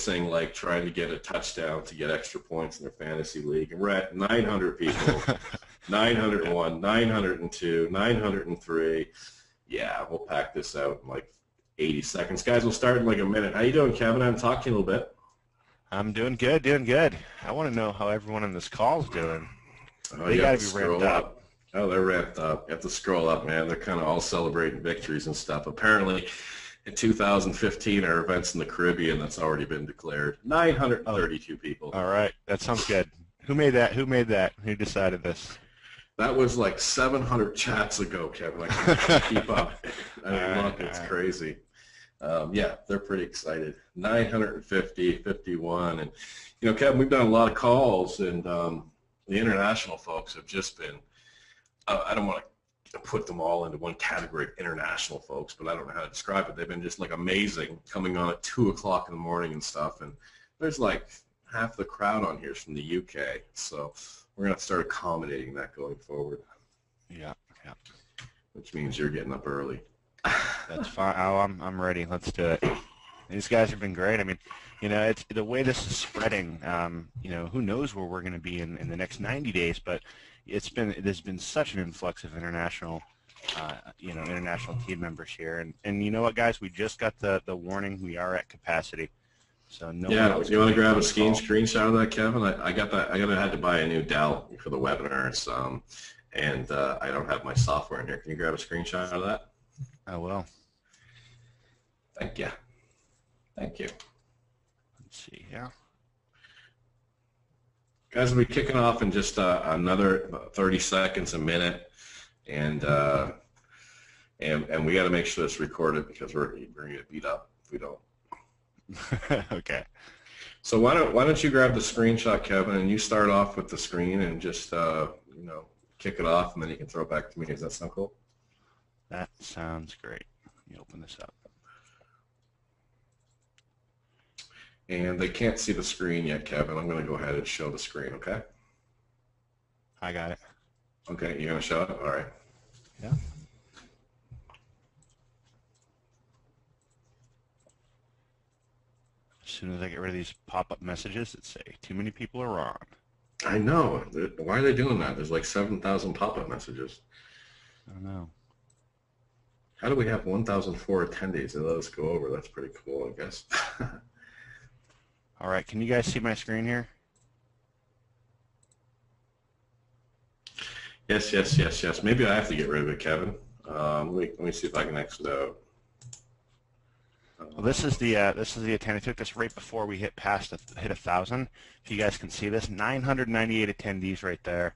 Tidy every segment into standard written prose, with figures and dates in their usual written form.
racing, like trying to get a touchdown to get extra points in their fantasy league. And we're at 900 people, 901, 902, 903. Yeah, we'll pack this out in like 80 seconds. Guys, we'll start in like a minute. How you doing, Kevin? I haven't talked to you in a little bit. I'm doing good, doing good. I want to know how everyone on this call is doing. Oh, They you got have to to be ramped scroll up. up. Oh, they're ramped up. You have to scroll up, man. They're kind of all celebrating victories and stuff. Apparently, in 2015, our events in the Caribbean, that's already been declared. 932 people. All right, that sounds good. Who made that? Who made that? Who decided this? That was like 700 chats ago, Kevin. I can't keep up. I mean, All look, right, it's all right. crazy. Yeah, they're pretty excited. 950, 51. And, you know, Kevin, we've done a lot of calls, and the international folks have just been, I don't want to put them all into one category of international folks, but I don't know how to describe it. They've been just like amazing, coming on at 2 o'clock in the morning and stuff. And there's like half the crowd on here is from the UK. So we're going to start accommodating that going forward. Yeah, yeah. Which means you're getting up early. That's fine. Oh, I'm ready. Let's do it. These guys have been great. I mean, you know, it's the way this is spreading. You know, who knows where we're going to be in the next 90 days? But there's been such an influx of international, you know, international team members here. And you know what, guys? We just got the warning. We are at capacity. So no. Yeah, you want to grab a screenshot of that, Kevin? I got that. I had to buy a new Dell for the webinars, and I don't have my software in here. Can you grab a screenshot of that? I will. Thank you. Thank you. Let's see here. Guys, we'll be kicking off in just another 30 seconds, a minute, and we got to make sure it's recorded because we're going to get beat up if we don't. Okay. So why don't you grab the screenshot, Kevin, and you start off with the screen and just you know, kick it off, and then you can throw it back to me. Does that sound cool? That sounds great. Let me open this up. And they can't see the screen yet, Kevin. I'm going to go ahead and show the screen, okay? I got it. Okay, you're going to show it? All right. Yeah. As soon as I get rid of these pop-up messages that say, too many people are on. I know. Why are they doing that? There's like 7,000 pop-up messages. I don't know. How do we have 1,004 attendees and let us go over? That's pretty cool, I guess. All right, can you guys see my screen here? Yes, yes, yes, yes. Maybe I have to get rid of it, Kevin. Let me see if I can exit out. Well, this is the attendee. It took us right before we hit 1,000. If you guys can see this, 998 attendees right there.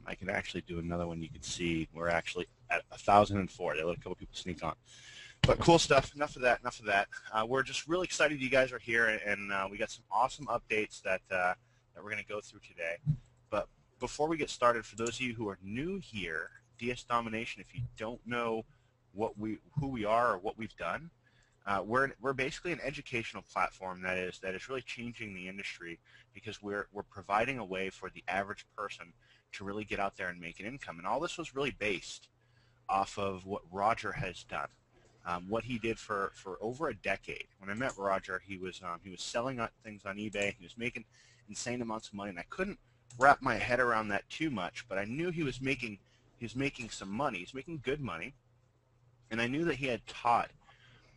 I can actually do another one. You can see we're actually at 1,004. They let a couple people sneak on. But cool stuff. Enough of that. Enough of that. We're just really excited you guys are here, and we got some awesome updates that we're going to go through today. But before we get started, for those of you who are new here, DS Domination, if you don't know who we are or what we've done, we're basically an educational platform that is really changing the industry because we're providing a way for the average person to really get out there and make an income. And all this was really based off of what Roger has done, what he did for over a decade. When I met Roger, he was selling things on eBay. He was making insane amounts of money, and I couldn't wrap my head around that too much. But I knew he was making some money. He's making good money, and I knew that he had taught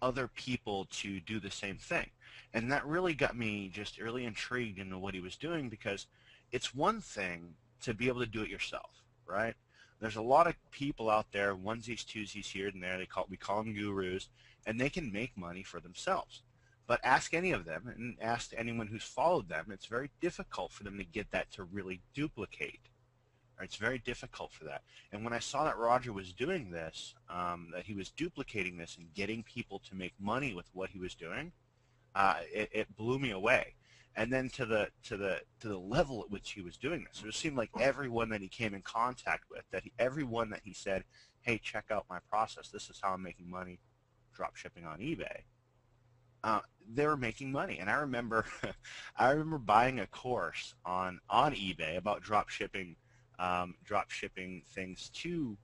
other people to do the same thing. And that really got me just really intrigued into what he was doing, because it's one thing to be able to do it yourself, right? There's a lot of people out there, onesies, twosies here and there, we call them gurus, and they can make money for themselves. But ask any of them, and ask anyone who's followed them, it's very difficult for them to get that to really duplicate. It's very difficult for that. And when I saw that Roger was doing this, that he was duplicating this and getting people to make money with what he was doing, it blew me away. And then to the level at which he was doing this, it seemed like everyone that he came in contact with, everyone that he said, "Hey, check out my process. This is how I'm making money, drop shipping on eBay." They were making money, and I remember buying a course on eBay about drop shipping things to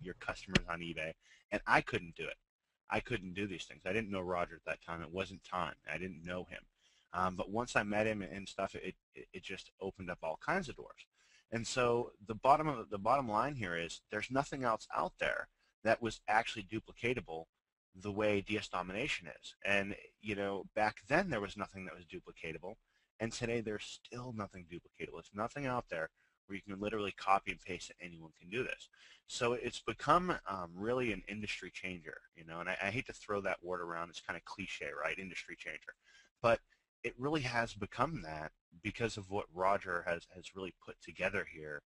your customers on eBay, and I couldn't do it. I couldn't do these things. I didn't know Roger at that time. It wasn't time. I didn't know him. But once I met him and stuff, it just opened up all kinds of doors. And so the bottom line here is there's nothing else out there that was actually duplicatable the way DS Domination is. And back then there was nothing that was duplicatable, and today there's still nothing duplicatable. There's nothing out there where you can literally copy and paste and anyone can do this. So it's become really an industry changer, and I hate to throw that word around. It's kind of cliche, right? Industry changer. But it really has become that because of what Roger has really put together here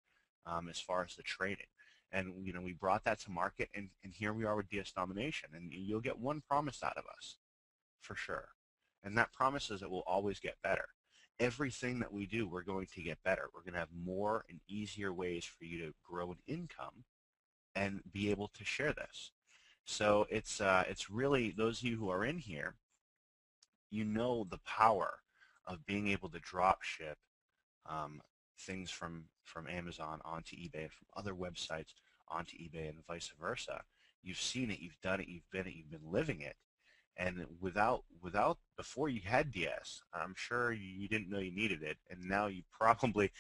as far as the training. And we brought that to market, and here we are with DS Domination. And you'll get one promise out of us, for sure. And that promise is that we'll always get better. Everything that we do, we're going to get better. We're going to have more and easier ways for you to grow an income and be able to share this. So it's really, those of you who are in here, the power of being able to drop ship things from Amazon onto eBay and from other websites onto eBay and vice versa. You've seen it, you've done it, you've been living it. And before you had DS, I'm sure you didn't know you needed it, and now you probably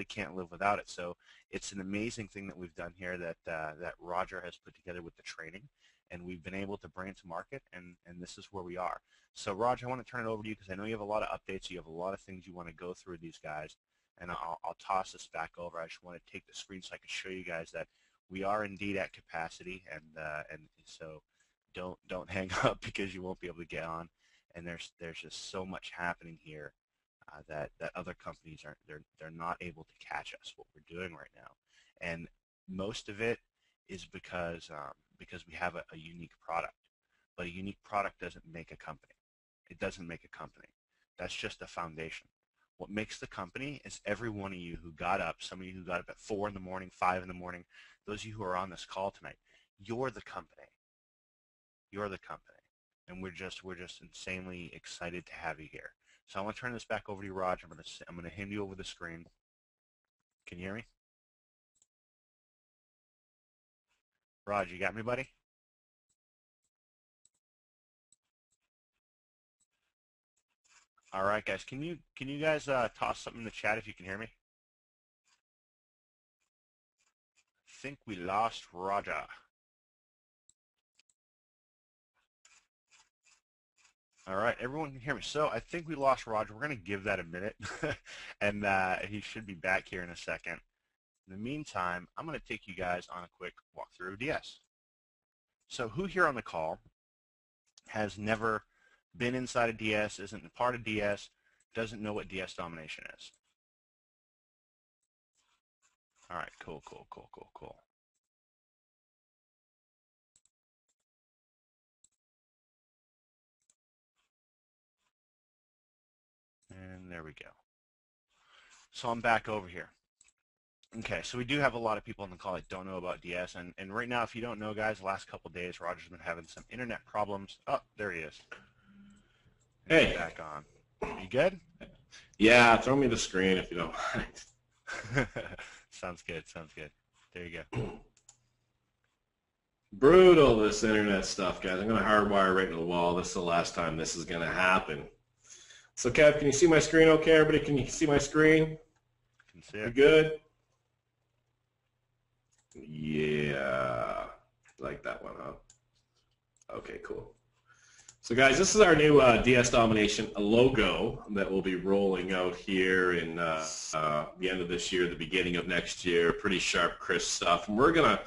can't live without it. So it's an amazing thing that we've done here that Roger has put together with the training, and we've been able to bring it to market, and this is where we are. So Roger, I want to turn it over to you because I know you have a lot of updates, you have a lot of things you want to go through with these guys, and I'll toss this back over. I just want to take the screen so I can show you guys that we are indeed at capacity, and so don't hang up because you won't be able to get on. And there's just so much happening here that other companies they're not able to catch us, what we're doing right now. And most of it is because we have a unique product. But a unique product doesn't make a company. It doesn't make a company. That's just a foundation. What makes the company is every one of you who got up, some of you who got up at 4 in the morning, 5 in the morning, those of you who are on this call tonight, you're the company. You're the company. And we're just insanely excited to have you here. So I want to turn this back over to you, Roger. I'm going to hand you over the screen. Can you hear me? Roger, you got me, buddy? All right, guys. Can you guys toss something in the chat if you can hear me? I think we lost Roger. All right, everyone can hear me. So I think we lost Roger. We're going to give that a minute, and he should be back here in a second. In the meantime, I'm going to take you guys on a quick walkthrough of DS. So who here on the call has never been inside of DS, isn't a part of DS, doesn't know what DS Domination is? All right, cool. And there we go. So I'm back over here. Okay, so we do have a lot of people on the call that don't know about DS, and right now, if you don't know, guys, the last couple of days, Roger's been having some internet problems. Oh, there he is. Hey. Back on. You good? Yeah, throw me the screen if you don't mind. Sounds good. There you go. Brutal, this internet stuff, guys. I'm going to hardwire right into the wall. This is the last time this is going to happen. So, Kev, can you see my screen okay? Everybody, can you see my screen? Can see it. You good? Yeah. Like that one, huh? Okay, cool. So, guys, this is our new DS Domination logo that we'll be rolling out here in the end of this year, the beginning of next year. Pretty sharp, crisp stuff. And we're gonna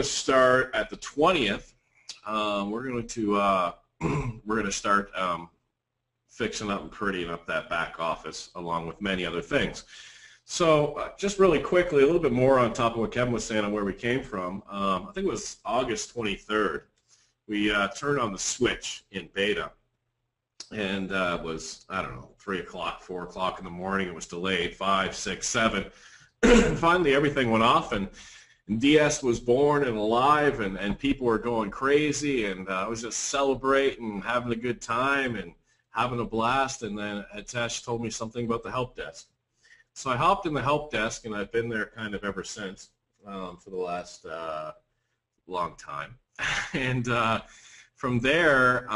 start at the 20th. We're gonna start fixing up and prettying up that back office, along with many other things. So, just really quickly, a little bit more on top of what Kevin was saying on where we came from. I think it was August 23rd. We turned on the switch in beta, and it was, I don't know, 3 o'clock, 4 o'clock in the morning. It was delayed, 5, 6, 7. Finally, everything went off, and DS was born and alive, and people were going crazy, and I was just celebrating, having a good time, and having a blast, and then Hitesh told me something about the help desk. So I hopped in the help desk, and I've been there kind of ever since for the last long time. And from there,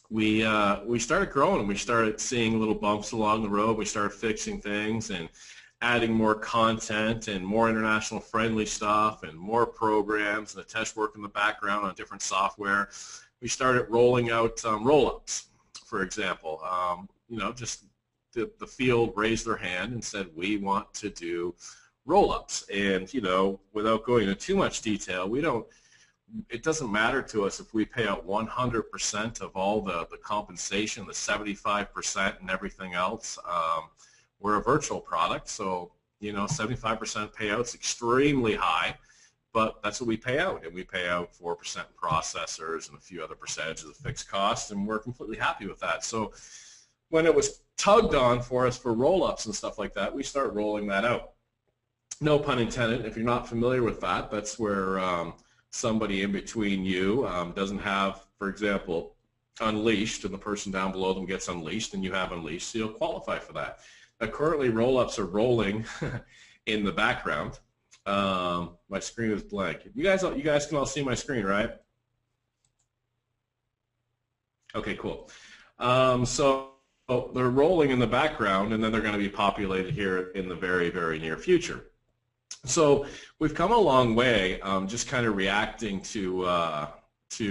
we started growing. We started seeing little bumps along the road. We started fixing things and adding more content and more international friendly stuff and more programs and the test work in the background on different software. We started rolling out roll-ups, for example. Just the field raised their hand and said, we want to do roll-ups. And, without going into too much detail, it doesn't matter to us if we pay out 100% of all the compensation, the 75% and everything else. We're a virtual product, so 75% payout's extremely high, but that's what we pay out, and we pay out 4% processors and a few other percentages of fixed costs, and we're completely happy with that. So when it was tugged on for us for roll-ups and stuff like that, we start rolling that out. No pun intended. If you're not familiar with that, that's where somebody in between you doesn't have, for example, Unleashed, and the person down below them gets Unleashed, and you have Unleashed, so you'll qualify for that. Currently, roll-ups are rolling in the background. My screen is blank. You guys can all see my screen, right? Okay, cool. So they're rolling in the background, and then they're going to be populated here in the very, very near future. So we've come a long way, just kind of reacting to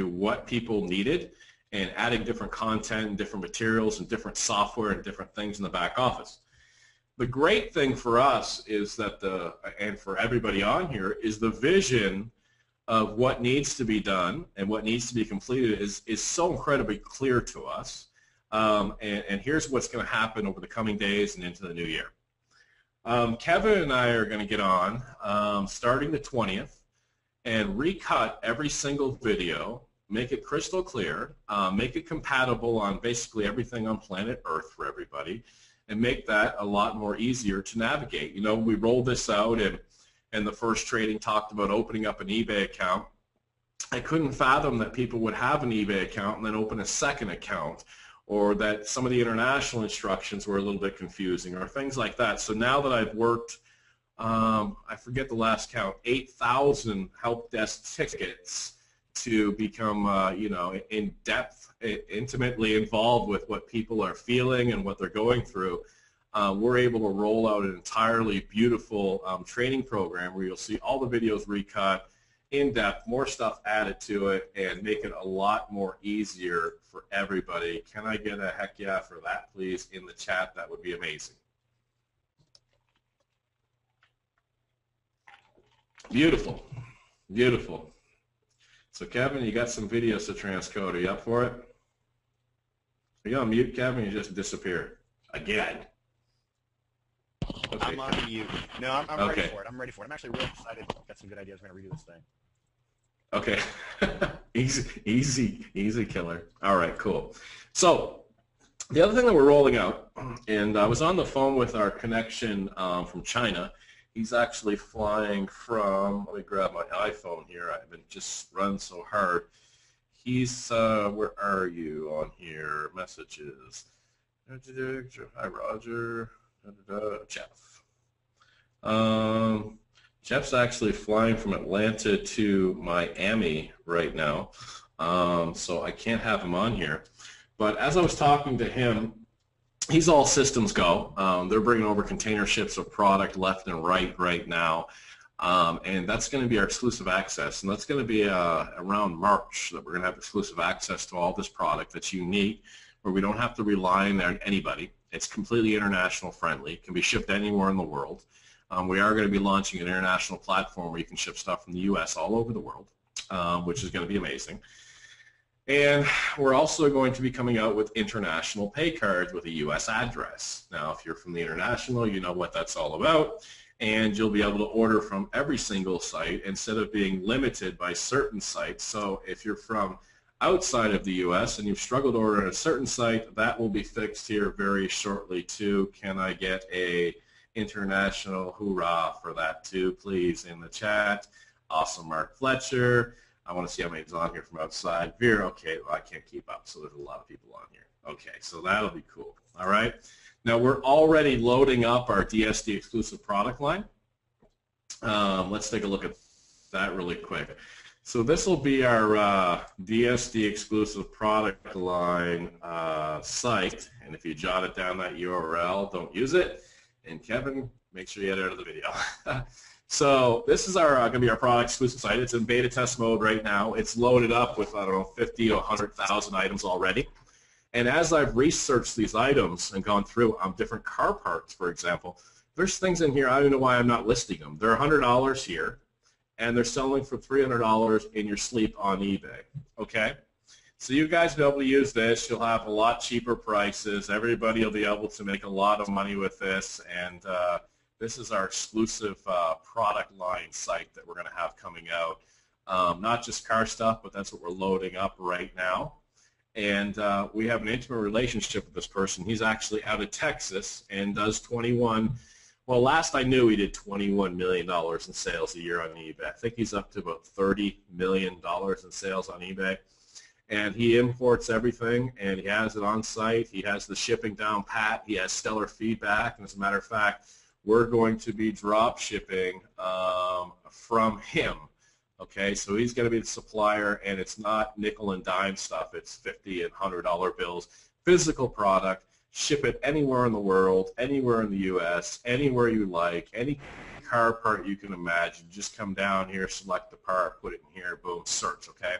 what people needed and adding different content and different materials and different software and different things in the back office. The great thing for us is that and for everybody on here, is the vision of what needs to be done and what needs to be completed is so incredibly clear to us. And here's what's going to happen over the coming days and into the new year. Kevin and I are going to get on starting the 20th and recut every single video, make it crystal clear, make it compatible on basically everything on planet Earth for everybody, and make that a lot more easier to navigate. We rolled this out, and the first training talked about opening up an eBay account. I couldn't fathom that people would have an eBay account and then open a second account, or that some of the international instructions were a little bit confusing, or things like that. So now that I've worked, I forget the last count, 8,000 help desk tickets to become, in depth, intimately involved with what people are feeling and what they're going through, we're able to roll out an entirely beautiful training program where you'll see all the videos recut, in depth, more stuff added to it, and make it a lot more easier for everybody. Can I get a heck yeah for that, please, in the chat? That would be amazing. Beautiful, beautiful. So Kevin, you got some videos to transcode. Are you up for it? Are you on mute, Kevin? You just disappeared again. Okay. I'm on mute. No, I'm okay. Ready for it. I'm ready for it. I'm actually really excited. I've got some good ideas. We're going to redo this thing. Okay. easy killer. All right, cool. So the other thing that we're rolling out, and I was on the phone with our connection from China. He's actually flying from, let me grab my iPhone here. I've been just run so hard. He's, where are you on here? Messages. Hi, Roger. Jeff. Jeff's actually flying from Atlanta to Miami right now, so I can't have him on here. But as I was talking to him, he's all systems go. They're bringing over container ships of product left and right now, and that's going to be our exclusive access, and that's going to be around March that we're going to have exclusive access to all this product that's unique, where we don't have to rely on anybody. It's completely international friendly. It can be shipped anywhere in the world. We are going to be launching an international platform where you can ship stuff from the U.S. all over the world, which is going to be amazing. And we're also going to be coming out with international pay cards with a U.S. address. Now, if you're from the international, you know what that's all about, and you'll be able to order from every single site instead of being limited by certain sites. So if you're from outside of the U.S. and you've struggled to order at a certain site, that will be fixed here very shortly too. Can I get a international hoorah for that too, please, in the chat? Awesome, Mark Fletcher. I want to see how many's on here from outside. Veer, okay, well, I can't keep up, so there's a lot of people on here. Okay, so that'll be cool. All right. Now we're already loading up our DSD exclusive product line. Let's take a look at that really quick. So this will be our DSD exclusive product line site, and if you jotted down that URL, don't use it. And Kevin, make sure you edit out of the video. So this is our going to be our product exclusive site. It's in beta test mode right now. It's loaded up with, I don't know, 50 to 100,000 items already. And as I've researched these items and gone through different car parts, for example, there's things in here, I don't know why I'm not listing them. They're $100 here, and they're selling for $300 in your sleep on eBay, okay? So you guys will be able to use this. You'll have a lot cheaper prices. Everybody will be able to make a lot of money with this, and this is our exclusive product line site that we're going to have coming out. Not just car stuff, but that's what we're loading up right now. And we have an intimate relationship with this person. He's actually out of Texas and does well, last I knew he did $21 million in sales a year on eBay. I think he's up to about $30 million in sales on eBay. And he imports everything, and he has it on site. He has the shipping down pat. He has stellar feedback. And as a matter of fact, we're going to be drop shipping from him. Okay, so he's going to be the supplier, and it's not nickel and dime stuff. It's $50 and $100 bills, physical product. Ship it anywhere in the world, anywhere in the U.S., anywhere you like, any car part you can imagine. Just come down here, select the part, put it in here, boom, search, okay?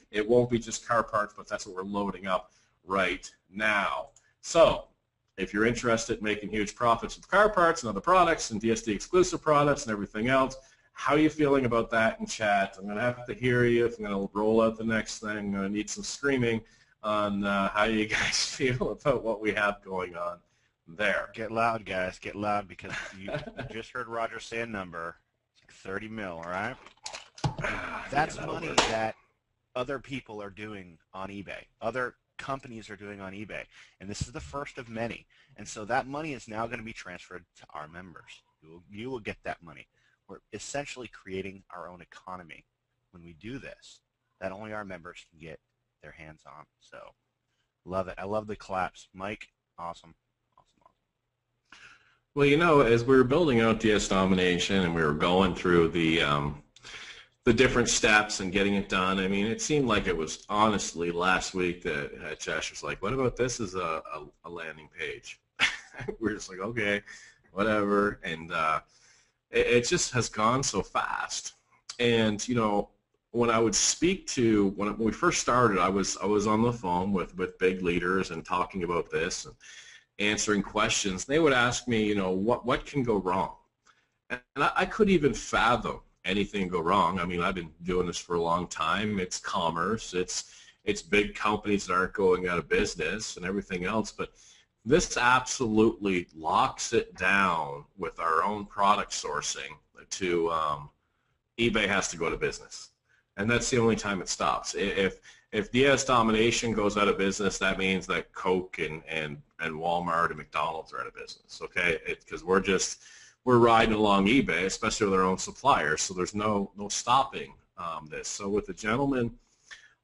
It won't be just car parts, but that's what we're loading up right now. So if you're interested in making huge profits with car parts and other products and DSD exclusive products and everything else, how are you feeling about that in chat? I'm going to have to hear you. If I'm going to roll out the next thing, I'm going to need some screaming on how you guys feel about what we have going on there. Get loud, guys. Get loud, because you just heard Roger say a number. It's like 30 mil, all right? That's money that other people are doing on eBay. Other companies are doing on eBay. And this is the first of many. And so that money is now going to be transferred to our members. You will get that money. We're essentially creating our own economy when we do this that only our members can get their hands on. So love it. I love the claps. Mike, awesome. Well, you know, as we were building out DS Domination and we were going through the different steps and getting it done, I mean, it seemed like it was honestly last week that Josh was like, what about this as a landing page? We're just like, okay, whatever. And it just has gone so fast. And, you know, when I would speak to, when we first started, I was on the phone with big leaders and talking about this and answering questions. They would ask me, you know, what can go wrong? And I couldn't even fathom anything go wrong. I mean, I've been doing this for a long time. It's commerce. It's big companies that aren't going out of business and everything else. But this absolutely locks it down with our own product sourcing to eBay has to go to business. And that's the only time it stops. If DS Domination goes out of business, that means that Coke and Walmart and McDonald's are out of business, okay? Because we're riding along eBay, especially with our own suppliers, so there's no stopping this. So with the gentleman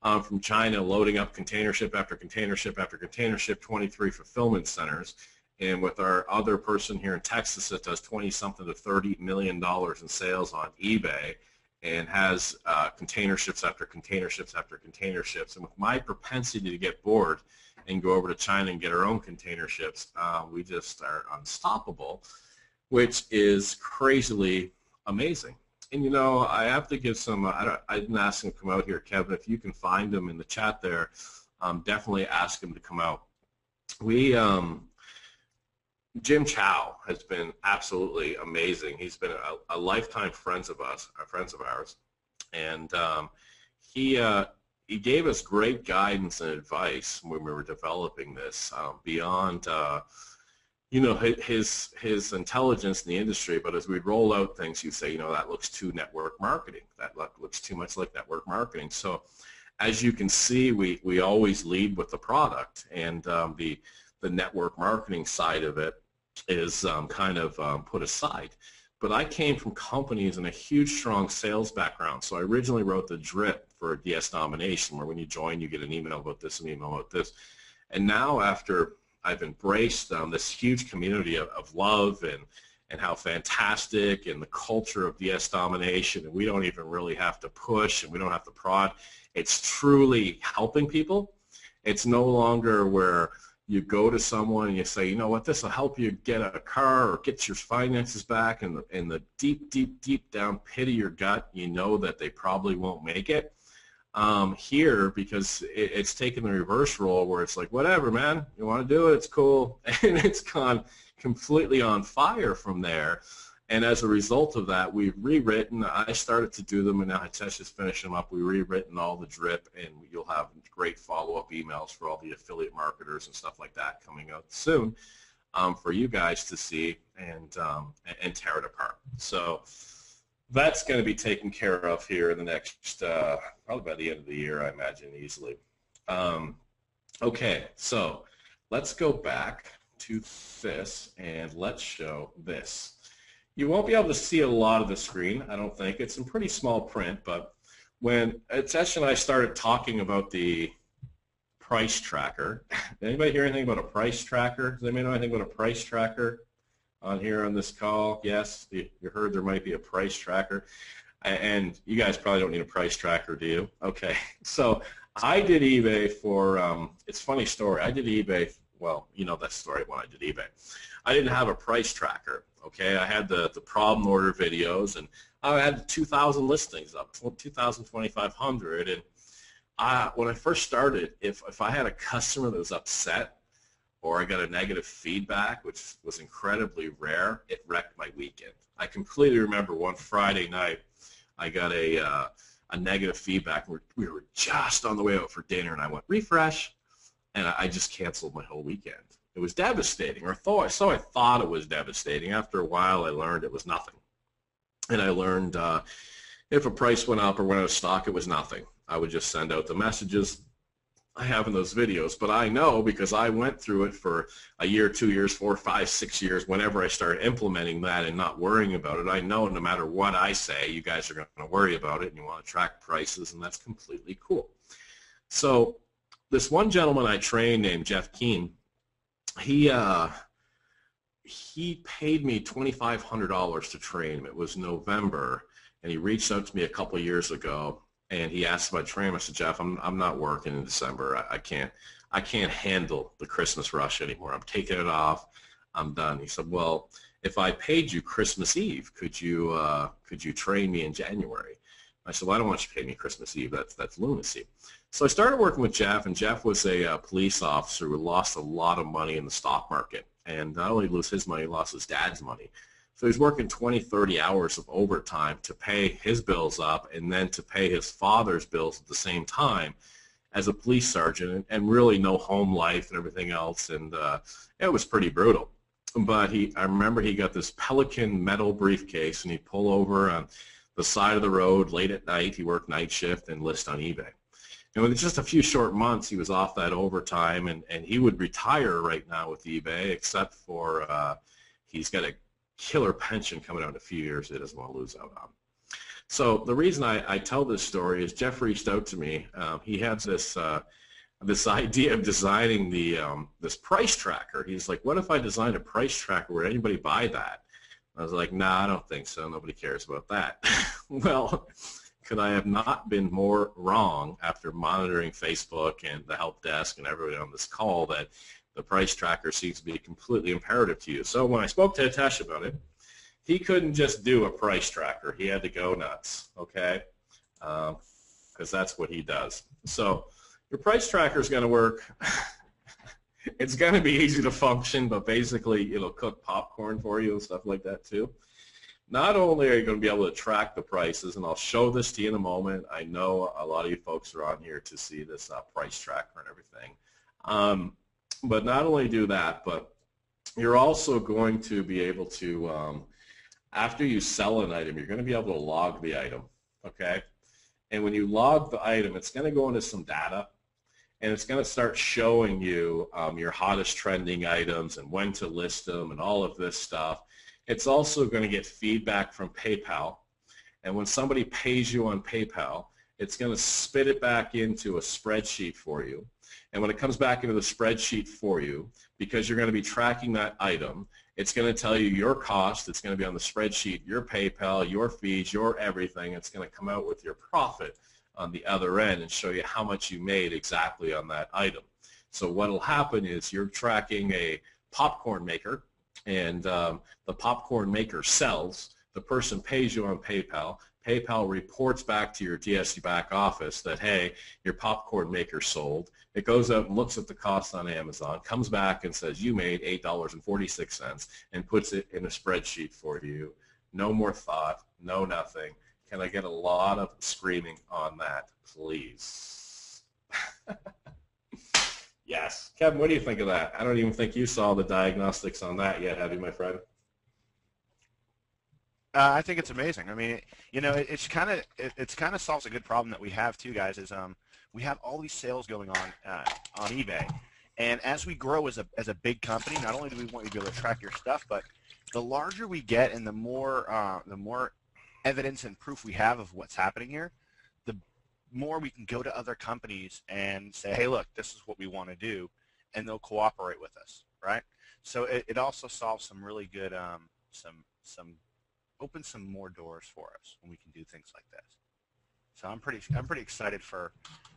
from China loading up container ship after container ship after container ship, 23 fulfillment centers, and with our other person here in Texas that does 20-something to $30 million in sales on eBay, and has container ships after container ships after container ships. And with my propensity to get bored and go over to China and get our own container ships, we just are unstoppable, which is crazily amazing. And, you know, I have to give some, I didn't ask him to come out here, Kevin. If you can find him in the chat there, definitely ask him to come out. Jim Chow has been absolutely amazing. He's been a lifetime friend of ours, and he gave us great guidance and advice when we were developing this beyond you know, his intelligence in the industry. But as we roll out things, you say, you know, that looks too network marketing. That looks too much like network marketing. So as you can see, we always lead with the product, and the network marketing side of it is kind of put aside. But I came from companies and a huge, strong sales background. So I originally wrote the drip for DS Domination, where when you join, you get an email about this, an email about this. And now after I've embraced this huge community of love and how fantastic and the culture of DS Domination, and we don't even really have to push and we don't have to prod. It's truly helping people. It's no longer where you go to someone and you say, you know what, this will help you get a car or get your finances back, and in the deep, deep, deep down pit of your gut, you know that they probably won't make it. Here, because it's taken the reverse role where it's like, whatever, man, you want to do it, it's cool, and it's gone completely on fire from there. And as a result of that, we've rewritten. I started to do them, and now Hitesh is finishing them up. We've rewritten all the drip, and you'll have great follow-up emails for all the affiliate marketers and stuff like that coming out soon for you guys to see and tear it apart. So that's going to be taken care of here in the next, probably by the end of the year, I imagine, easily. Okay, so let's go back to this, and let's show this. You won't be able to see a lot of the screen, I don't think. It's in pretty small print, but when Hitesh and I started talking about the price tracker, did anybody hear anything about a price tracker? Does anybody know anything about a price tracker on here on this call? Yes, you heard there might be a price tracker. And you guys probably don't need a price tracker, do you? Okay, so I did eBay for, it's a funny story. I did eBay, well, you know that story when I did eBay. I didn't have a price tracker, okay? I had the problem order videos, and I had 2,000 listings up, 2,000, 2,500, and when I first started, if I had a customer that was upset or I got a negative feedback, which was incredibly rare, it wrecked my weekend. I completely remember one Friday night, I got a negative feedback. We were just on the way out for dinner, and I went, refresh, and I just canceled my whole weekend. It was devastating, or so I thought it was devastating. After a while, I learned it was nothing. And I learned if a price went up or went out of stock, it was nothing. I would just send out the messages I have in those videos. But I know, because I went through it for a year, 2 years, 4, 5, 6 years, whenever I started implementing that and not worrying about it, I know no matter what I say, you guys are going to worry about it, and you want to track prices, and that's completely cool. So this one gentleman I trained named Jeff Keen, he paid me $2,500 to train him. It was November, and he reached out to me a couple of years ago, and he asked if I'd train him. I said, Jeff, I'm not working in December. I can't handle the Christmas rush anymore. I'm taking it off. I'm done. He said, well, if I paid you Christmas Eve, could you train me in January? I said, well, I don't want you to pay me Christmas Eve. That's lunacy. So I started working with Jeff, and Jeff was a police officer who lost a lot of money in the stock market. And not only lose his money, he lost his dad's money. So he's working 20, 30 hours of overtime to pay his bills up, and then to pay his father's bills at the same time as a police sergeant, and really no home life and everything else. And it was pretty brutal. But I remember he got this Pelican metal briefcase, and he'd pull over on the side of the road late at night. He worked night shift and list on eBay. And with just a few short months, he was off that overtime, and he would retire right now with eBay, except for he's got a killer pension coming out in a few years that he doesn't want to lose out on. So the reason I tell this story is Jeff reached out to me. He had this idea of designing this price tracker. He's like, what if I designed a price tracker? Would anybody buy that? I was like, nah, I don't think so. Nobody cares about that. Well, could I have not been more wrong after monitoring Facebook and the help desk and everybody on this call that the price tracker seems to be completely imperative to you? So when I spoke to Hitesh about it, he couldn't just do a price tracker. He had to go nuts, okay? Because that's what he does. So your price tracker is going to work. It's going to be easy to function, but basically it'll cook popcorn for you and stuff like that too. Not only are you going to be able to track the prices, and I'll show this to you in a moment. I know a lot of you folks are on here to see this price tracker and everything. But not only do that, but you're also going to be able to, after you sell an item, you're going to be able to log the item, okay? And when you log the item, it's going to go into some data, and it's going to start showing you your hottest trending items and when to list them and all of this stuff. It's also going to get feedback from PayPal, and when somebody pays you on PayPal, it's going to spit it back into a spreadsheet for you. And when it comes back into the spreadsheet for you, because you're going to be tracking that item, It's going to tell you your cost. It's going to be on the spreadsheet, your PayPal, your fees, your everything. It's going to come out with your profit on the other end and show you how much you made exactly on that item. So what will happen is you're tracking a popcorn maker, and the popcorn maker sells. The person pays you on PayPal. PayPal reports back to your DSD back office that, hey, your popcorn maker sold. It goes out and looks at the cost on Amazon, comes back and says you made $8.46 and puts it in a spreadsheet for you. No more thought, no nothing. Can I get a lot of screaming on that, please? Yes. Kevin, what do you think of that? I don't even think you saw the diagnostics on that yet, have you, my friend? I think it's amazing. I mean, you know, it's kind of solves a good problem that we have too, guys. Is we have all these sales going on eBay, and as we grow as a big company, not only do we want you to be able to track your stuff, but the larger we get and the more evidence and proof we have of what's happening here, the more we can go to other companies and say, hey, look, this is what we want to do, and they'll cooperate with us, right? So it also solves some really good opens some more doors for us when we can do things like this. So I'm pretty excited for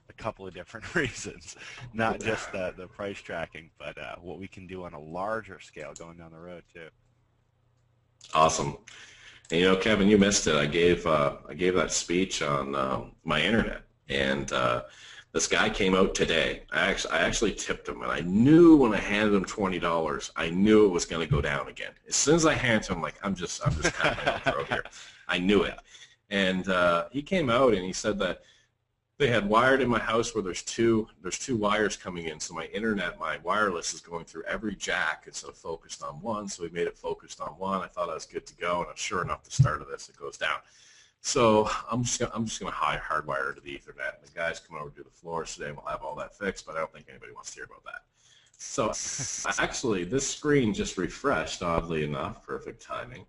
a couple of different reasons, not just the price tracking, but what we can do on a larger scale going down the road too. Awesome. And, you know, Kevin, you missed it. I gave that speech on my internet, and this guy came out today. I actually tipped him, and I knew when I handed him $20, I knew it was going to go down again. As soon as I handed him, I'm like, I'm just tapping my own throat here. I knew it. And he came out and he said that they had wired in my house where there's two wires coming in. So my internet, my wireless is going through every jack instead of focused on one. So we made it focused on one. I thought I was good to go, and sure enough, the start of this, it goes down. So I'm just gonna hardwire to the Ethernet. The guys come over to do the floors today, and we'll have all that fixed. But I don't think anybody wants to hear about that. So actually, this screen just refreshed, oddly enough. Perfect timing.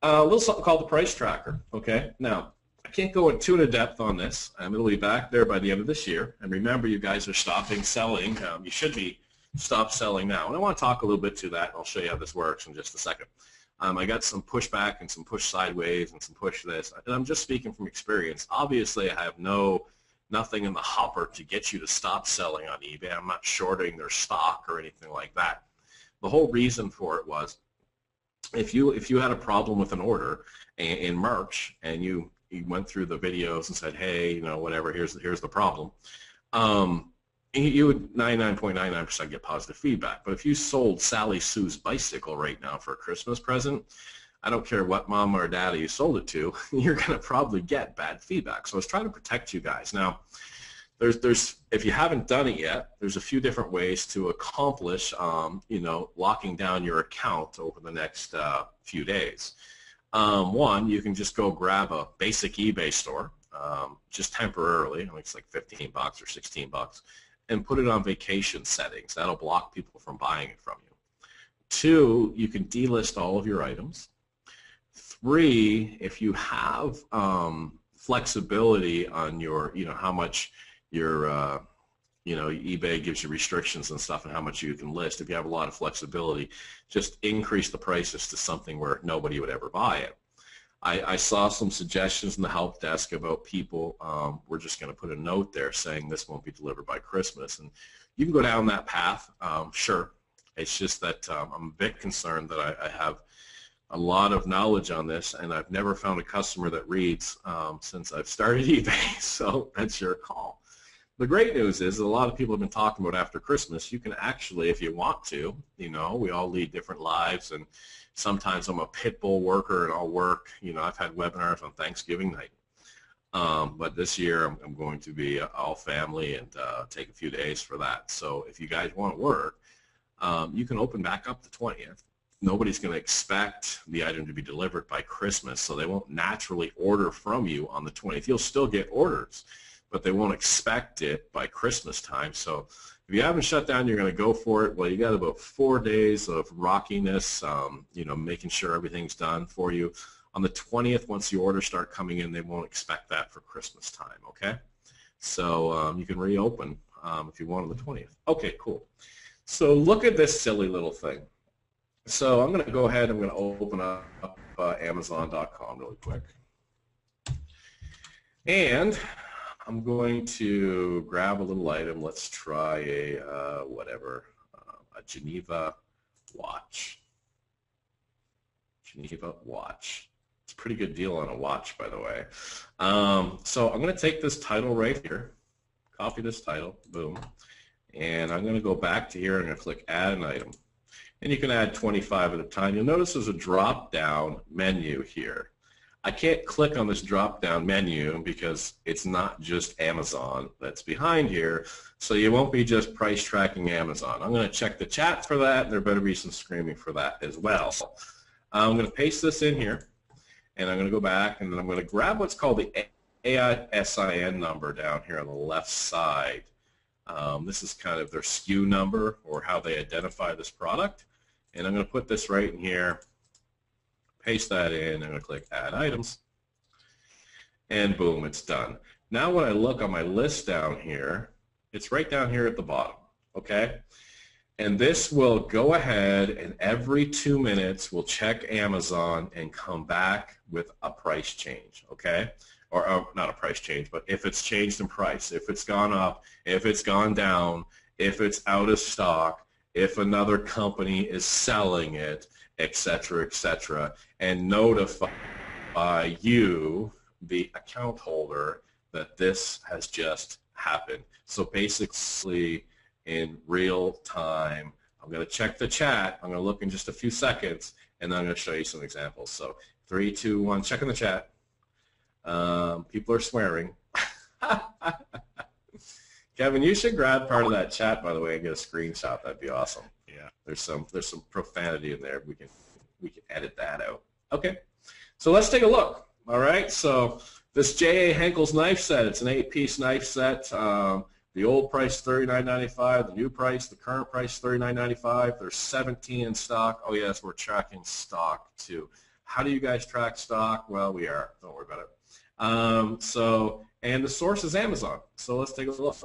A little something called the price tracker. Okay, now I can't go in too in depth on this. It'll be back there by the end of this year. And remember, you guys are stopping selling. You should be stop selling now. And I want to talk a little bit to that. And I'll show you how this works in just a second. I got some pushback and some push sideways and some push this. And I'm just speaking from experience. Obviously, I have nothing in the hopper to get you to stop selling on eBay. I'm not shorting their stock or anything like that. The whole reason for it was if you had a problem with an order in March and you went through the videos and said, hey, you know, whatever, here's the problem, you would 99.99% get positive feedback. But if you sold Sally Sue's bicycle right now for a Christmas present, I don't care what mama or daddy you sold it to, you're going to probably get bad feedback. So I was trying to protect you guys. Now, there's if you haven't done it yet, there's a few different ways to accomplish, you know, locking down your account over the next few days. One, you can just go grab a basic eBay store, just temporarily. I think it's like $15 or $16, and put it on vacation settings. That'll block people from buying it from you. Two, you can delist all of your items. Three, if you have flexibility on your, you know, how much your, you know, eBay gives you restrictions and stuff and how much you can list. If you have a lot of flexibility, just increase the prices to something where nobody would ever buy it. I saw some suggestions in the help desk about people, we're just going to put a note there saying this won't be delivered by Christmas. And you can go down that path, sure. It's just that I'm a bit concerned that I have a lot of knowledge on this, and I've never found a customer that reads since I've started eBay, so that's your call. The great news is that a lot of people have been talking about after Christmas, you can actually, if you want to, you know, we all lead different lives, and sometimes I'm a pit bull worker and I'll work, you know, I've had webinars on Thanksgiving night. But this year I'm going to be all family and take a few days for that. So if you guys want to work, you can open back up the 20th. Nobody's going to expect the item to be delivered by Christmas, so they won't naturally order from you on the 20th. You'll still get orders, but they won't expect it by Christmas time. So if you haven't shut down, you're going to go for it. Well, you got about 4 days of rockiness, you know, making sure everything's done for you. On the 20th, once the orders start coming in, they won't expect that for Christmas time, okay? So you can reopen if you want on the 20th. Okay, cool. So look at this silly little thing. So I'm going to go ahead, I'm going to open up Amazon.com really quick. And I'm going to grab a little item. Let's try a a Geneva watch. Geneva watch. It's a pretty good deal on a watch, by the way. So I'm going to take this title right here, copy this title, boom, and I'm going to go back to here and I'm going to click Add an Item. And you can add 25 at a time. You'll notice there's a drop-down menu here. I can't click on this drop-down menu because it's not just Amazon that's behind here, so you won't be just price tracking Amazon. I'm going to check the chat for that, and there better be some screaming for that as well. I'm going to paste this in here, and I'm going to go back, and then I'm going to grab what's called the AISIN number down here on the left side. This is kind of their SKU number, or how they identify this product, and I'm going to put this right in here. Paste that in, I'm going to click Add Items, and boom, it's done. Now when I look on my list down here, it's right down here at the bottom, okay? And this will go ahead and every 2 minutes will check Amazon and come back with a price change, okay? Or not a price change, but if it's changed in price, if it's gone up, if it's gone down, if it's out of stock, if another company is selling it, etc., and notify you, the account holder, that this has just happened. So basically, in real time, I'm going to check the chat. I'm going to look in just a few seconds, and then I'm going to show you some examples. So 3, 2, 1, check in the chat. People are swearing. Kevin, you should grab part of that chat, by the way, and get a screenshot. That'd be awesome. Yeah, there's some profanity in there. We can edit that out. Okay, so let's take a look. All right, so this J.A. Henkel's knife set. It's an 8-piece knife set. The old price $39.95. The new price, the current price $39.95. There's 17 in stock. Oh yes, we're tracking stock too. How do you guys track stock? Well, we are. Don't worry about it. And the source is Amazon. So let's take a look.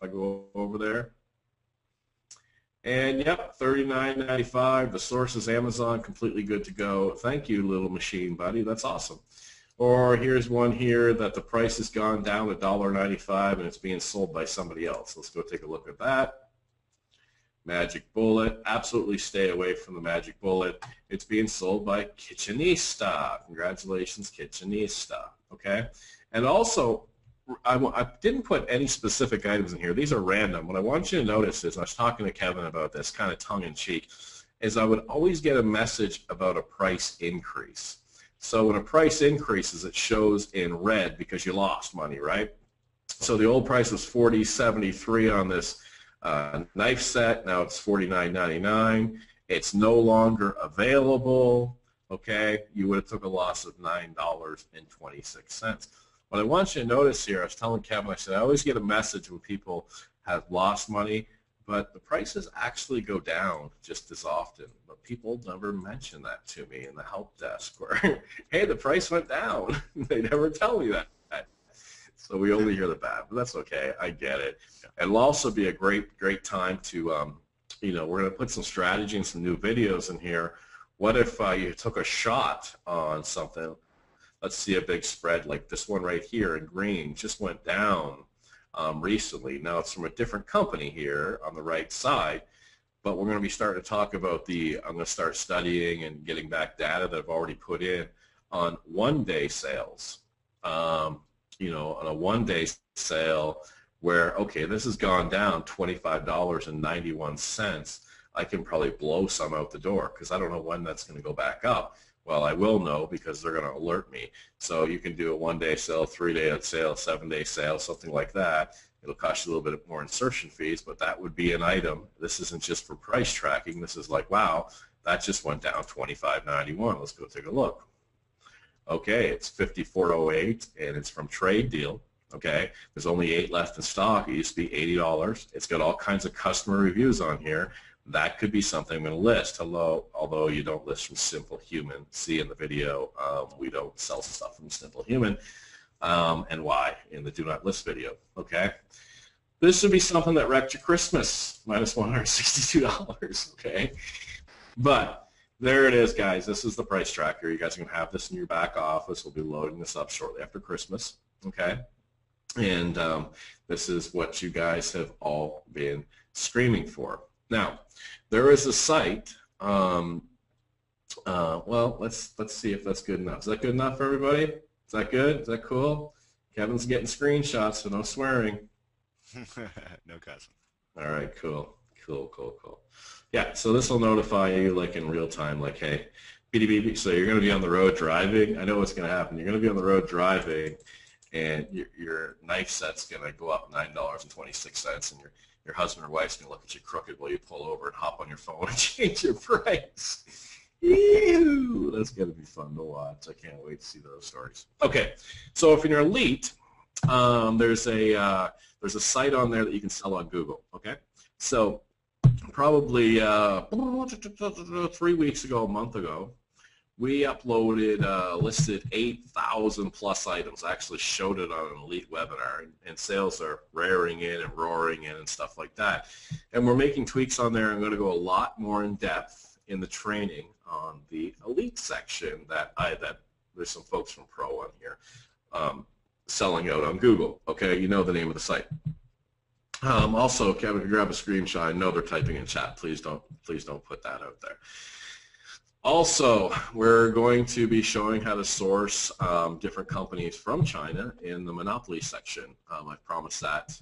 I go over there. And yep, $39.95. The source is Amazon, completely good to go. Thank you, little machine buddy. That's awesome. Or here's one here that the price has gone down to $1.95 and it's being sold by somebody else. Let's go take a look at that. Magic Bullet. Absolutely stay away from the Magic Bullet. It's being sold by Kitchenista. Congratulations, Kitchenista. Okay? And also, I didn't put any specific items in here. These are random. What I want you to notice is, and I was talking to Kevin about this kind of tongue-in-cheek, is I would always get a message about a price increase. So when a price increases, it shows in red because you lost money, right? So the old price was $40.73 on this knife set. Now it's $49.99. It's no longer available. Okay, you would have took a loss of $9.26. What I want you to notice here, I was telling Kevin, I said, I always get a message when people have lost money, but the prices actually go down just as often. But people never mention that to me in the help desk where, hey, the price went down. They never tell me that. So we only hear the bad, but that's okay. I get it. It'll also be a great time to, we're going to put some strategy and some new videos in here. What if you took a shot on something? Let's see a big spread like this one right here in green just went down recently. Now it's from a different company here on the right side, but we're going to be starting to talk about I'm going to start studying and getting back data that I've already put in on one-day sales. On a one-day sale where, okay, this has gone down $25.91. I can probably blow some out the door because I don't know when that's going to go back up. Well, I will know because they're going to alert me. So you can do a one-day sale, 3-day sale, 7-day sale, something like that. It'll cost you a little bit more insertion fees, but that would be an item. This isn't just for price tracking. This is like, wow, that just went down $25.91. Let's go take a look. Okay, it's $54.08, and it's from Trade Deal. Okay, there's only 8 left in stock. It used to be $80. It's got all kinds of customer reviews on here. That could be something I'm going to list, although you don't list from Simple Human. See in the video, we don't sell stuff from Simple Human, and why in the Do Not List video, okay? This would be something that wrecked your Christmas, minus $162, okay? But there it is, guys. This is the price tracker. You guys are going to have this in your back office. We'll be loading this up shortly after Christmas. Okay. And this is what you guys have all been screaming for. Now, there is a site. Well, let's see if that's good enough. Is that good enough for everybody? Is that good? Is that cool? Kevin's getting screenshots, so no swearing. No cussing. All right, cool. Yeah, so this will notify you like in real time, like, hey, beep, beep, beep. So you're going to be on the road driving. I know what's going to happen. You're going to be on the road driving, and your knife set's going to go up $9.26, and your husband or wife's going to look at you crooked while you pull over and hop on your phone and change your price. Ew, that's going to be fun to watch. I can't wait to see those stories. Okay, so if you're elite, there's a site on there that you can sell on Google. Okay, so probably 3 weeks ago, a month ago, we uploaded, listed 8,000 plus items. I actually showed it on an elite webinar, and sales are raring in and roaring in and stuff like that. And we're making tweaks on there. I'm going to go a lot more in depth in the training on the elite section that there's some folks from Pro on here selling out on Google. Okay, you know the name of the site. Also, Kevin, if you grab a screenshot, I know they're typing in chat. Please don't put that out there. Also, we're going to be showing how to source different companies from China in the Monopoly section. I promised that.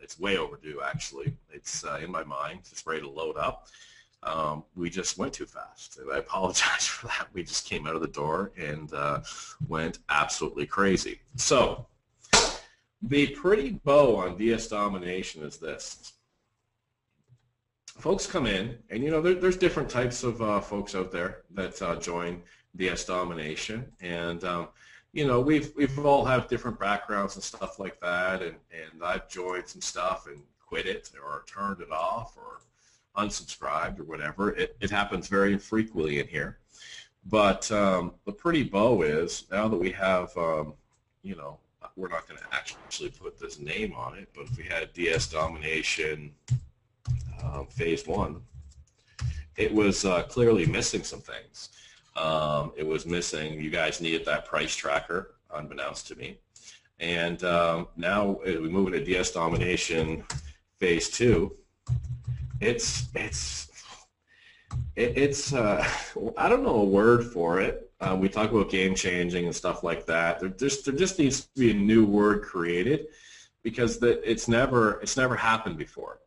It's way overdue, actually. It's in my mind. It's ready to load up. We just went too fast. I apologize for that. We just came out of the door and went absolutely crazy. So the pretty bow on DS Domination is this. Folks come in, and you know there's different types of folks out there that join DS Domination, and you know we've all have different backgrounds and stuff like that, and I've joined some stuff and quit it or turned it off or unsubscribed or whatever. It happens very infrequently in here, but the pretty bow is now that we have you know, we're not going to actually put this name on it, but if we had DS Domination Phase 1, it was clearly missing some things. It was missing, you guys needed that price tracker, unbeknownst to me. And now we move into DS Domination Phase 2. It's I don't know a word for it. We talk about game changing and stuff like that. There just needs to be a new word created because it's never happened before.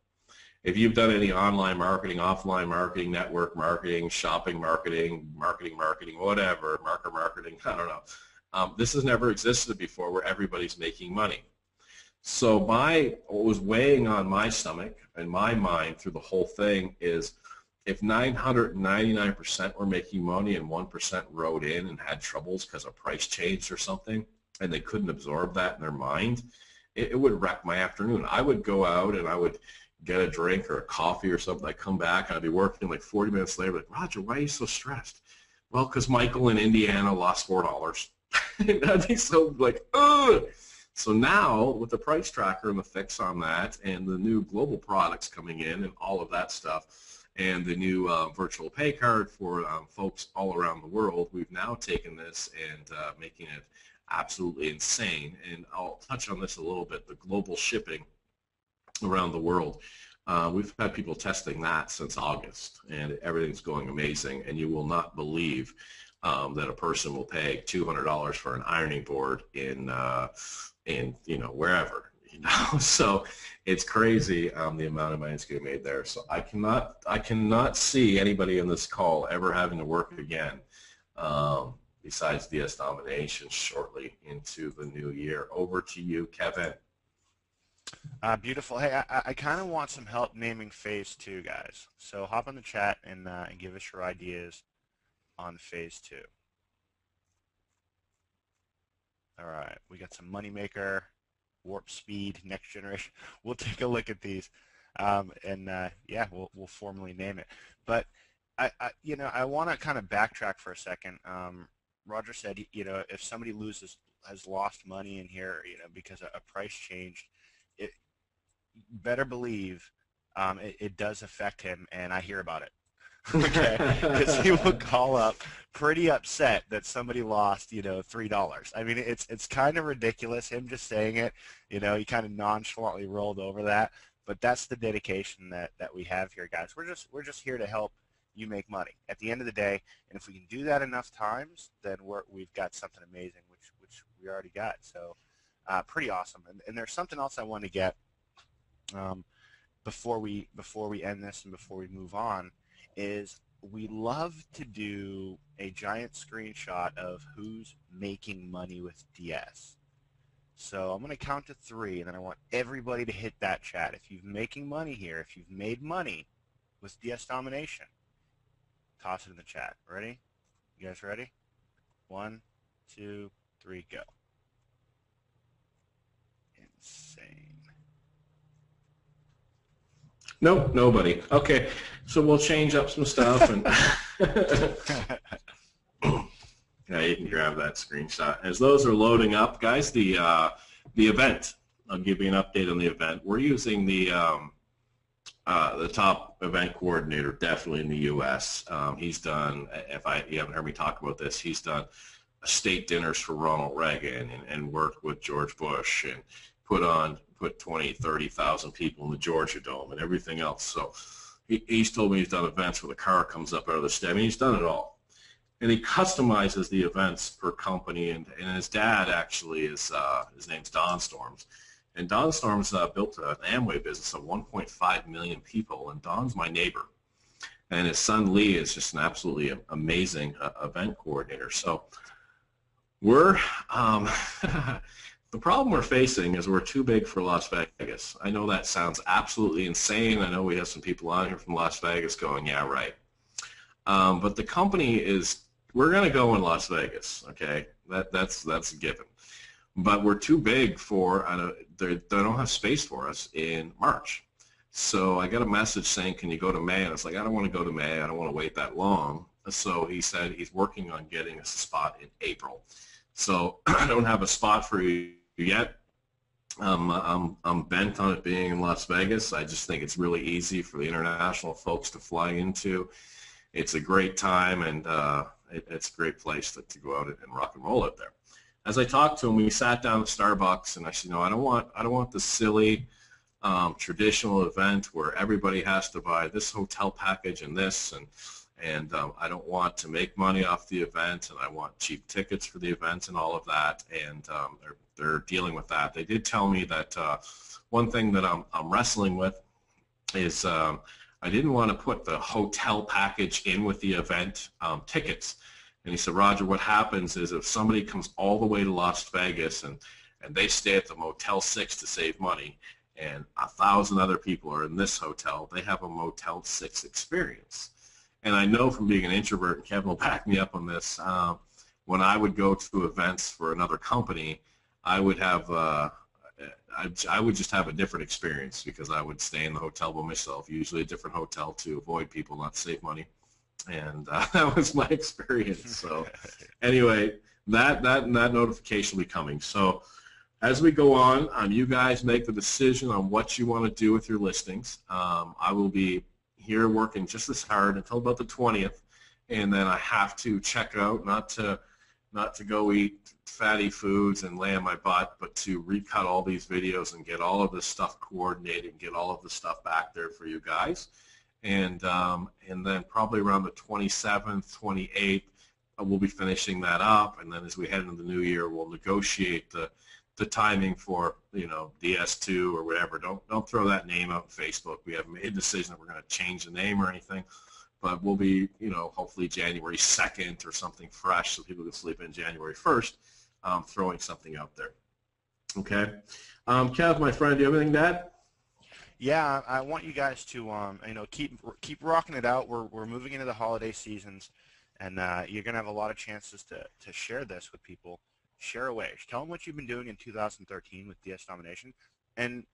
If you've done any online marketing, offline marketing, network marketing, shopping marketing, whatever, marker marketing, I don't know. This has never existed before where everybody's making money. So what was weighing on my stomach and my mind through the whole thing is if 999% were making money and 1% wrote in and had troubles because a price changed or something and they couldn't absorb that in their mind, it would wreck my afternoon. I would go out and I would get a drink or a coffee or something. I'd come back and I'd be working like 40 minutes later like, Roger, why are you so stressed? Well, because Michael in Indiana lost $4. And I'd be so like, ugh. So now with the price tracker and the fix on that and the new global products coming in and all of that stuff and the new virtual pay card for folks all around the world, we've now taken this and making it absolutely insane. And I'll touch on this a little bit, the global shipping around the world. We've had people testing that since August, and everything's going amazing. And you will not believe that a person will pay $200 for an ironing board in you know wherever, you know. So it's crazy the amount of money that's getting made there. So I cannot see anybody in this call ever having to work again besides DS Domination shortly into the new year. Over to you, Kevin. Beautiful. Hey, I kind of want some help naming Phase 2, guys. So hop in the chat and give us your ideas on Phase 2. All right, we got some Moneymaker, Warp Speed, Next Generation. We'll take a look at these, yeah, we'll formally name it. But I want to kind of backtrack for a second. Roger said, if somebody has lost money in here, because a price changed, better believe it does affect him, and I hear about it. Okay, because he will call up pretty upset that somebody lost, $3. I mean, it's kind of ridiculous, him just saying it. He kind of nonchalantly rolled over that, but that's the dedication that we have here, guys. We're just here to help you make money at the end of the day, and if we can do that enough times, then we've got something amazing, which we already got. So pretty awesome. And there's something else I want to get before we end this and before we move on, is we love to do a giant screenshot of who's making money with DS. So I'm going to count to 3, and then I want everybody to hit that chat. If you're making money here, if you've made money with DS Domination, toss it in the chat. Ready? You guys ready? 1, 2, 3, go. Insane. Nope, nobody. Okay, so we'll change up some stuff. And yeah, you can grab that screenshot. As those are loading up, guys, the event, I'll give you an update on the event. We're using the top event coordinator, definitely in the U.S. He's done, you haven't heard me talk about this, he's done state dinners for Ronald Reagan and worked with George Bush and put 20, 30,000 people in the Georgia Dome and everything else. So he's told me he's done events where the car comes up out of the stem. I mean, he's done it all. And he customizes the events per company. And his dad actually is, his name's Don Storms. And Don Storms built an Amway business of 1.5 million people. And Don's my neighbor. And his son Lee is just an absolutely amazing event coordinator. So we're the problem we're facing is we're too big for Las Vegas. I know that sounds absolutely insane. I know we have some people on here from Las Vegas going, yeah, right. But the company is, we're going to go in Las Vegas, okay? That's a given. But we're too big for, they don't have space for us in March. So I got a message saying, can you go to May? And I was like, I don't want to go to May. I don't want to wait that long. So he said he's working on getting us a spot in April. So I don't have a spot for you yet. I'm bent on it being in Las Vegas. I just think it's really easy for the international folks to fly into. It's a great time, and it's a great place to go out and rock and roll out there. As I talked to him, we sat down at Starbucks, and I said, no, I don't want the silly traditional event where everybody has to buy this hotel package and this, and I don't want to make money off the event, and I want cheap tickets for the event and all of that, and they're dealing with that. They did tell me that one thing that I'm wrestling with is I didn't want to put the hotel package in with the event tickets. And he said, Roger, what happens is if somebody comes all the way to Las Vegas and they stay at the Motel 6 to save money, and 1,000 other people are in this hotel, they have a Motel 6 experience. And I know from being an introvert, and Kevin will back me up on this, when I would go to events for another company, I would have I would just have a different experience because I would stay in the hotel by myself, usually a different hotel to avoid people, not to save money. And that was my experience. So anyway, that notification will be coming. So as we go on, you guys make the decision on what you want to do with your listings. I will be here working just as hard until about the 20th, and then I have to check out, not to go eat fatty foods and lay on my butt, but to recut all these videos and get all of this stuff coordinated and get all of the stuff back there for you guys. And then probably around the 27th, 28th, we'll be finishing that up. And then as we head into the new year, we'll negotiate the timing for, DS2 or whatever. Don't throw that name out on Facebook. We haven't made a decision that we're going to change the name or anything. But we'll be, hopefully January 2nd or something fresh so people can sleep in January 1st, throwing something out there. Okay. Kev, my friend, do you have anything to add? Yeah, I want you guys to, keep rocking it out. We're moving into the holiday seasons, and you're going to have a lot of chances to share this with people. Share away. Tell them what you've been doing in 2013 with DS Domination, and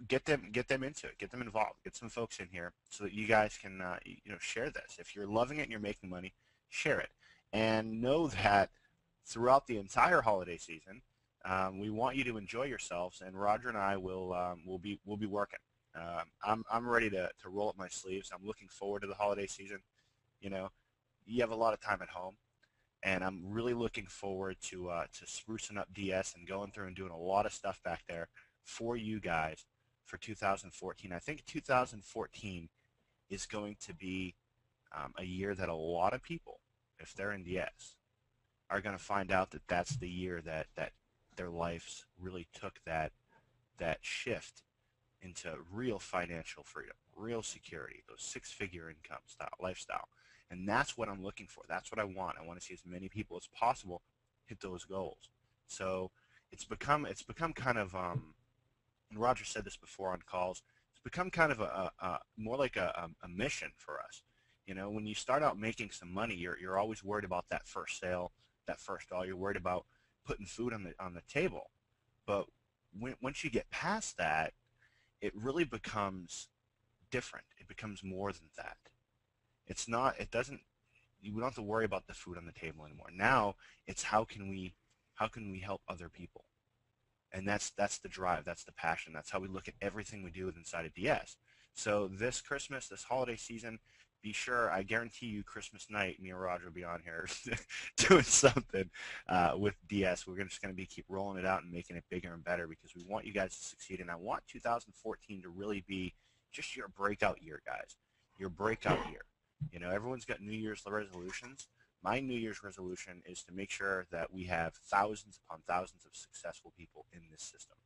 get them into it. Get them involved. Get some folks in here so that you guys can share this. If you're loving it and you're making money, share it, and know that throughout the entire holiday season, we want you to enjoy yourselves, and Roger and I will be working. I'm ready to roll up my sleeves. I'm looking forward to the holiday season. You know, you have a lot of time at home, and I'm really looking forward to sprucing up DS and going through and doing a lot of stuff back there for you guys for 2014. I think 2014 is going to be a year that a lot of people, if they're in DS, are going to find out that that's the year that their lives really took that shift into real financial freedom, real security, those six-figure income lifestyle. And that's what I'm looking for. That's what I want. I want to see as many people as possible hit those goals. So it's become kind of, and Roger said this before on calls, it's become kind of a more like a mission for us. You know, when you start out making some money, you're always worried about that first sale, that first dollar. You're worried about putting food on the table. But once you get past that, it really becomes different. It becomes more than that. It's not, it doesn't, we don't have to worry about the food on the table anymore. Now it's how can we help other people? And that's the drive, that's the passion. That's how we look at everything we do inside of DS. So this Christmas, this holiday season, be sure, I guarantee you Christmas night, me and Roger will be on here doing something with DS. We're just going to keep rolling it out and making it bigger and better because we want you guys to succeed. And I want 2014 to really be just your breakout year, guys, your breakout year. You know, everyone's got New Year's resolutions. My New Year's resolution is to make sure that we have thousands upon thousands of successful people in this system,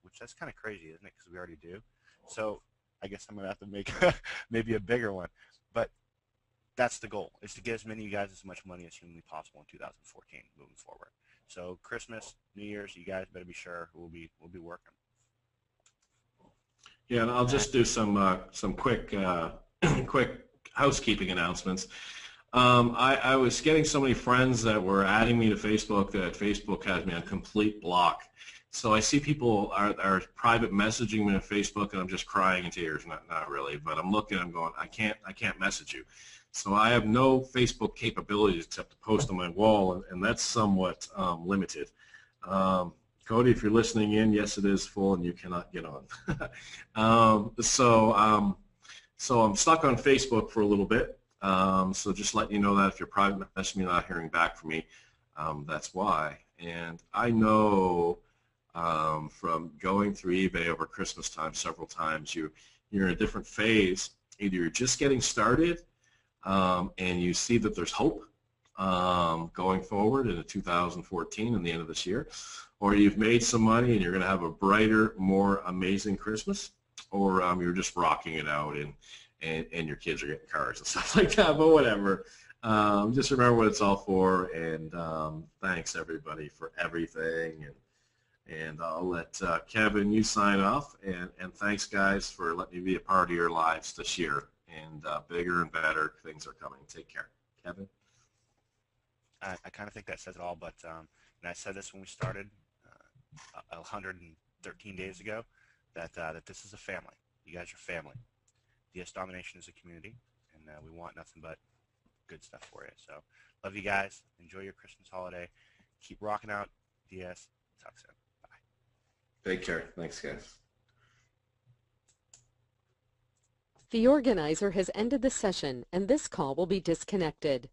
which that's kind of crazy, isn't it? Because we already do. So I guess I'm going to have to make maybe a bigger one. But that's the goal, is to get as many of you guys as much money as humanly possible in 2014 moving forward. So Christmas, New Year's, you guys better be sure we'll be working. Yeah, and I'll just do some quick quick housekeeping announcements. I was getting so many friends that were adding me to Facebook that Facebook has me on complete block. So I see people are private messaging me on Facebook, and I'm just crying in tears. Not really, but I'm looking. I'm going. I can't message you. So I have no Facebook capabilities except to post on my wall, and that's somewhat limited. Cody, if you're listening in, yes, it is full, and you cannot get on. So I'm stuck on Facebook for a little bit. So just letting you know that if you're private messaging me, not hearing back from me, that's why. And I know from going through eBay over Christmas time several times, you're in a different phase. Either you're just getting started and you see that there's hope going forward into 2014 and the end of this year, or you've made some money and you're going to have a brighter, more amazing Christmas, or you're just rocking it out and your kids are getting cars and stuff like that, but whatever. Just remember what it's all for, and thanks everybody for everything. And I'll let Kevin, you sign off, and thanks guys for letting me be a part of your lives this year, and bigger and better things are coming. Take care. Kevin? I kind of think that says it all, but and I said this when we started 113 days ago, that this is a family. You guys are family. DS Domination is a community, and we want nothing but good stuff for you. So love you guys. Enjoy your Christmas holiday. Keep rocking out, DS. Talk soon. Bye. Take care. Thanks, guys. The organizer has ended the session, and this call will be disconnected.